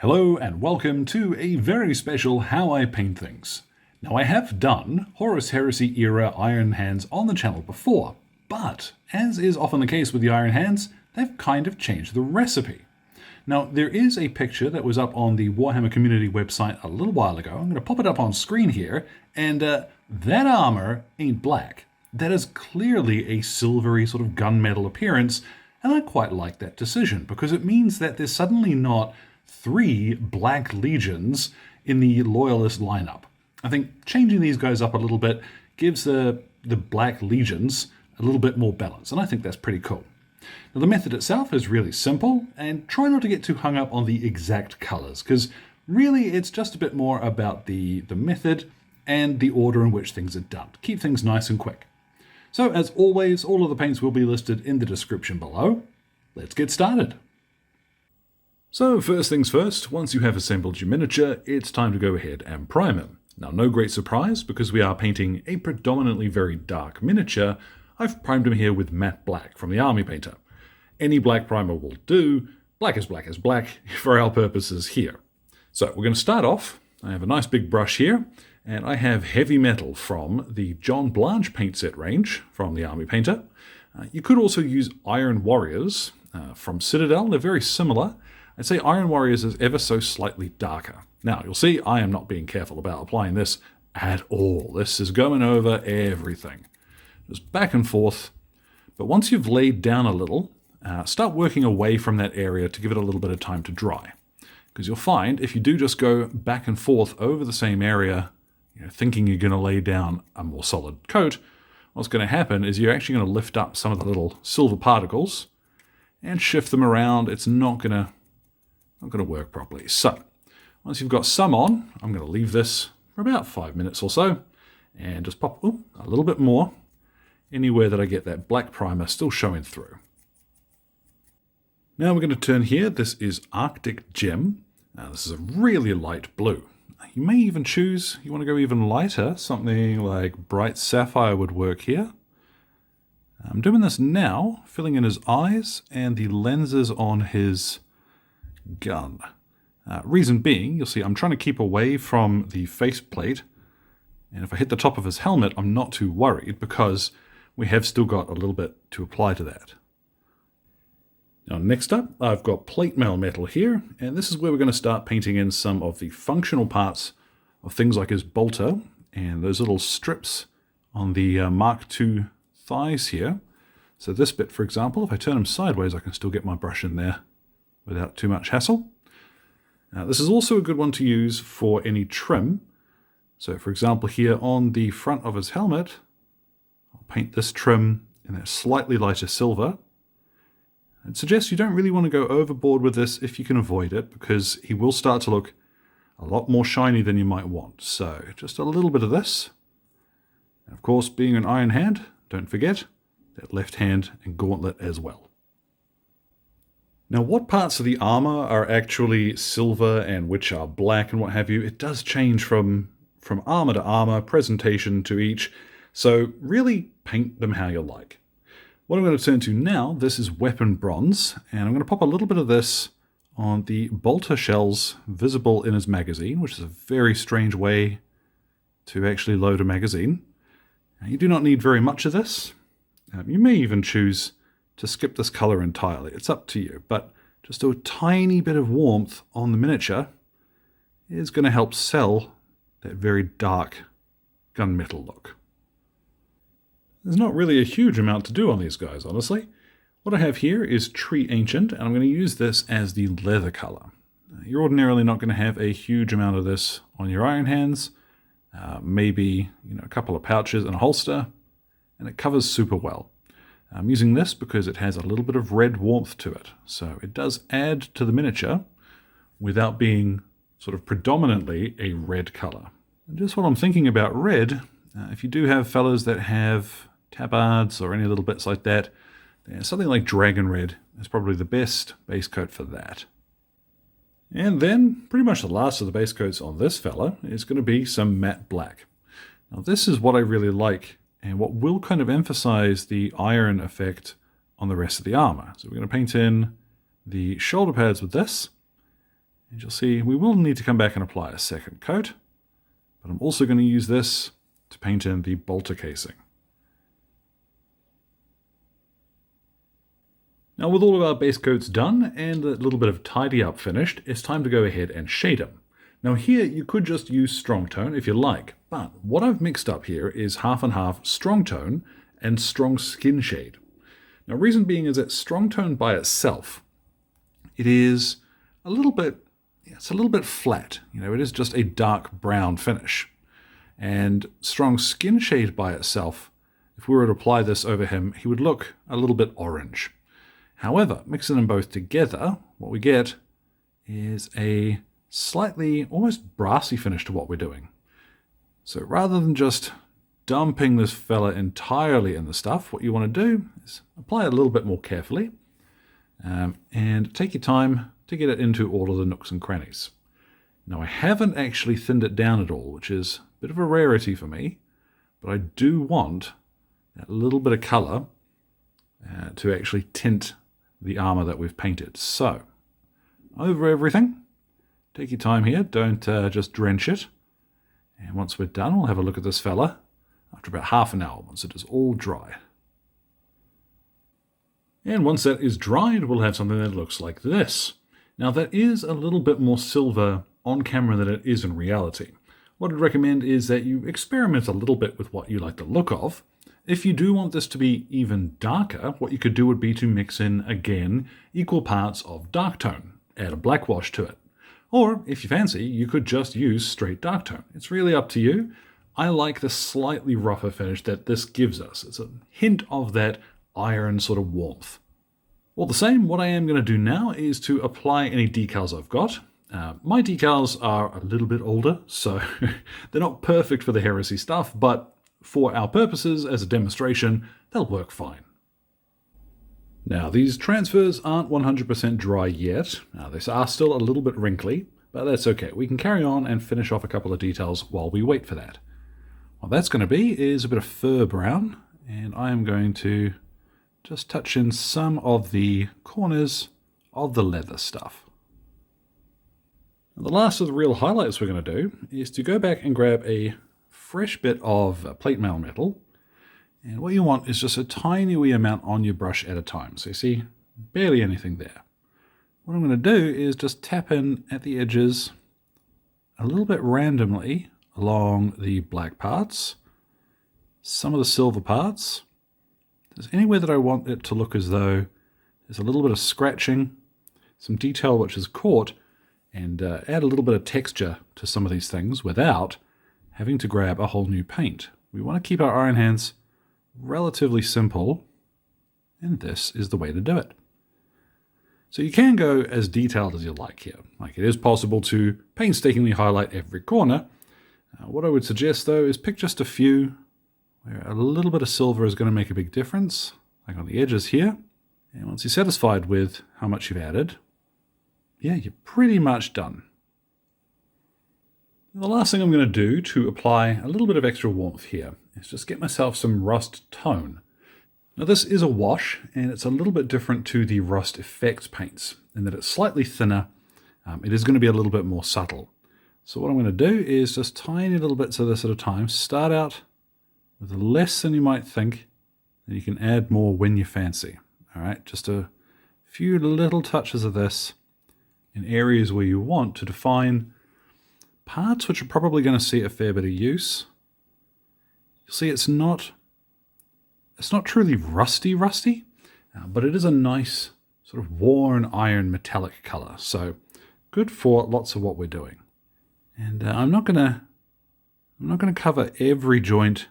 Hello and welcome to a very special How I Paint Things. Now I have done Horus Heresy era Iron Hands on the channel before, but as is often the case with the Iron Hands, they've kind of changed the recipe. Now there is a picture that was up on the Warhammer community website a little while ago. I'm going to pop it up on screen here, and that armor ain't black. That is clearly a silvery sort of gunmetal appearance, and I quite like that decision because it means that there's suddenly not 3 Black Legions in the Loyalist lineup. I think changing these guys up a little bit gives the Black Legions a little bit more balance, and I think that's pretty cool. Now the method itself is really simple, and try not to get too hung up on the exact colors, because really it's just a bit more about the method and the order in which things are done, to keep things nice and quick. So as always, all of the paints will be listed in the description below. Let's get started. So first things first, once you have assembled your miniature, it's time to go ahead and prime him. Now no great surprise, because we are painting a predominantly very dark miniature, I've primed him here with matte black from the Army Painter. Any black primer will do, black is black for our purposes here. So we're going to start off, I have a nice big brush here, and I have heavy metal from the John Blanche paint set range from the Army Painter. You could also use Iron Warriors from Citadel, they're very similar. I'd say Iron Warriors is ever so slightly darker. Now, you'll see I am not being careful about applying this at all. This is going over everything. Just back and forth. But once you've laid down a little, start working away from that area to give it a little bit of time to dry. Because you'll find if you do just go back and forth over the same area, thinking you're going to lay down a more solid coat, what's going to happen is you're actually going to lift up some of the little silver particles and shift them around. It's not going to work properly. So once you've got some on, I'm going to leave this for about 5 minutes or so and just pop a little bit more anywhere that I get that black primer still showing through. Now we're going to turn here. This is Arctic Gem. Now this is a really light blue. You may even choose, you want to go even lighter, something like bright sapphire would work here. I'm doing this now, filling in his eyes and the lenses on his gun. Reason being, you'll see I'm trying to keep away from the faceplate, and if I hit the top of his helmet, I'm not too worried because we have still got a little bit to apply to that. Now next up, I've got plate mail metal here, and this is where we're going to start painting in some of the functional parts of things like his bolter and those little strips on the Mark II thighs here. So this bit, for example, if I turn him sideways, I can still get my brush in there without too much hassle. Now this is also a good one to use for any trim. So for example here on the front of his helmet, I'll paint this trim in a slightly lighter silver. I'd suggest you don't really want to go overboard with this if you can avoid it, because he will start to look a lot more shiny than you might want. So just a little bit of this. And of course, being an Iron Hand, don't forget that left hand and gauntlet as well. Now what parts of the armor are actually silver and which are black and what have you, it does change from armor to armor, presentation to each, so really paint them how you like. What I'm going to turn to now, this is weapon bronze, and I'm going to pop a little bit of this on the bolter shells visible in his magazine, which is a very strange way to actually load a magazine. Now, you do not need very much of this. You may even choose to skip this color entirely. It's up to you, but just a tiny bit of warmth on the miniature is going to help sell that very dark gunmetal look. There's not really a huge amount to do on these guys, honestly. What I have here is Tree Ancient, and I'm going to use this as the leather color. You're ordinarily not going to have a huge amount of this on your Iron Hands. Maybe a couple of pouches and a holster, and it covers super well. I'm using this because it has a little bit of red warmth to it, so it does add to the miniature without being sort of predominantly a red color. And just while I'm thinking about red, if you do have fellas that have tabards or any little bits like that, something like Dragon Red is probably the best base coat for that. And then pretty much the last of the base coats on this fella is going to be some matte black. Now this is what I really like and what will kind of emphasize the iron effect on the rest of the armor. So we're going to paint in the shoulder pads with this, And you'll see we will need to come back and apply a second coat, but I'm also going to use this to paint in the bolter casing. Now with all of our base coats done and a little bit of tidy up finished, it's time to go ahead and shade them. Now here you could just use strong tone if you like, but what I've mixed up here is half and half strong tone and strong skin shade. Now reason being is that strong tone by itself, it is a little bit, it's a little bit flat. It is just a dark brown finish. And strong skin shade by itself, if we were to apply this over him, he would look a little bit orange. However, mixing them both together, what we get is a slightly, almost brassy finish to what we're doing. So rather than just dumping this fella entirely in the stuff, what you want to do is apply it a little bit more carefully and take your time to get it into all of the nooks and crannies. Now I haven't actually thinned it down at all, which is a bit of a rarity for me, but I do want that little bit of colour to actually tint the armour that we've painted. So, over everything, take your time here, don't just drench it. And once we're done, we'll have a look at this fella after about half an hour, once it is all dry. And once that is dried, we'll have something that looks like this. Now that is a little bit more silver on camera than it is in reality. What I'd recommend is that you experiment a little bit with what you like the look of. If you do want this to be even darker, what you could do would be to mix in, again, equal parts of dark tone. Add a black wash to it. Or, if you fancy, you could just use straight dark tone. It's really up to you. I like the slightly rougher finish that this gives us. It's a hint of that iron sort of warmth. All the same, what I am going to do now is to apply any decals I've got. My decals are a little bit older, so they're not perfect for the Heresy stuff, but for our purposes as a demonstration, they'll work fine. Now, these transfers aren't 100% dry yet. Now, they are still a little bit wrinkly, but that's okay. We can carry on and finish off a couple of details while we wait for that. What that's going to be is a bit of fur brown, and I am going to just touch in some of the corners of the leather stuff. Now, the last of the real highlights we're going to do is to go back and grab a fresh bit of plate mail metal, and what you want is just a tiny wee amount on your brush at a time. So you see barely anything there. What I'm going to do is just tap in at the edges a little bit randomly along the black parts, some of the silver parts. There's anywhere that I want it to look as though there's a little bit of scratching, some detail which is caught, and add a little bit of texture to some of these things without having to grab a whole new paint. We want to keep our iron hands relatively simple, and this is the way to do it. So you can go as detailed as you like here. Like, it is possible to painstakingly highlight every corner. What I would suggest though is pick just a few where a little bit of silver is going to make a big difference, like on the edges here. And once you're satisfied with how much you've added, yeah, you're pretty much done. The last thing I'm going to do to apply a little bit of extra warmth here is just get myself some rust tone. Now this is a wash, and it's a little bit different to the rust effects paints in that it's slightly thinner. It is going to be a little bit more subtle. So what I'm going to do is just tiny little bits of this at a time. Start out with less than you might think, and you can add more when you fancy. All right, just a few little touches of this in areas where you want to define parts which are probably going to see a fair bit of use. You'll see it's not truly rusty, but it is a nice sort of worn iron metallic color. So good for lots of what we're doing. And I'm not gonna cover every joint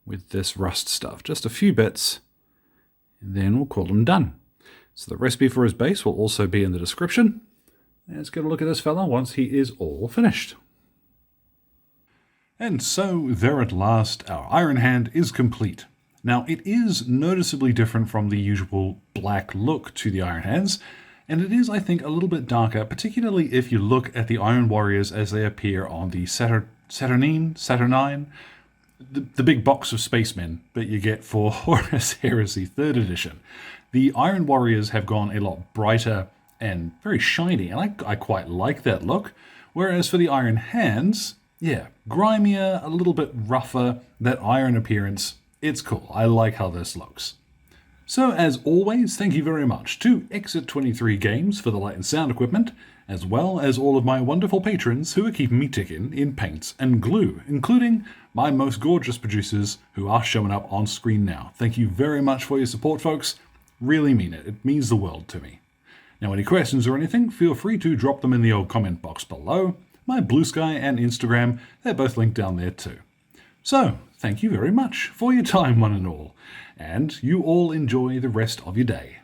with this rust stuff, just a few bits, and then we'll call them done. So the recipe for his base will also be in the description. Let's get a look at this fella once he is all finished. And so there at last, our Iron Hand is complete. Now it is noticeably different from the usual black look to the Iron Hands, and it is, I think, a little bit darker, particularly if you look at the Iron Warriors as they appear on the Saturnine, the big box of spacemen that you get for Horus Heresy 3rd edition. The Iron Warriors have gone a lot brighter and very shiny, and I quite like that look. Whereas for the iron hands, yeah, grimier, a little bit rougher, that iron appearance, it's cool. I like how this looks. So as always, thank you very much to Exit 23 Games for the light and sound equipment, as well as all of my wonderful patrons who are keeping me ticking in paints and glue, including my most gorgeous producers who are showing up on screen now. Thank you very much for your support, folks. Really mean it. It means the world to me. Now, any questions or anything, feel free to drop them in the old comment box below. My Blue Sky and Instagram, they're both linked down there too. So, thank you very much for your time, one and all, and you all enjoy the rest of your day.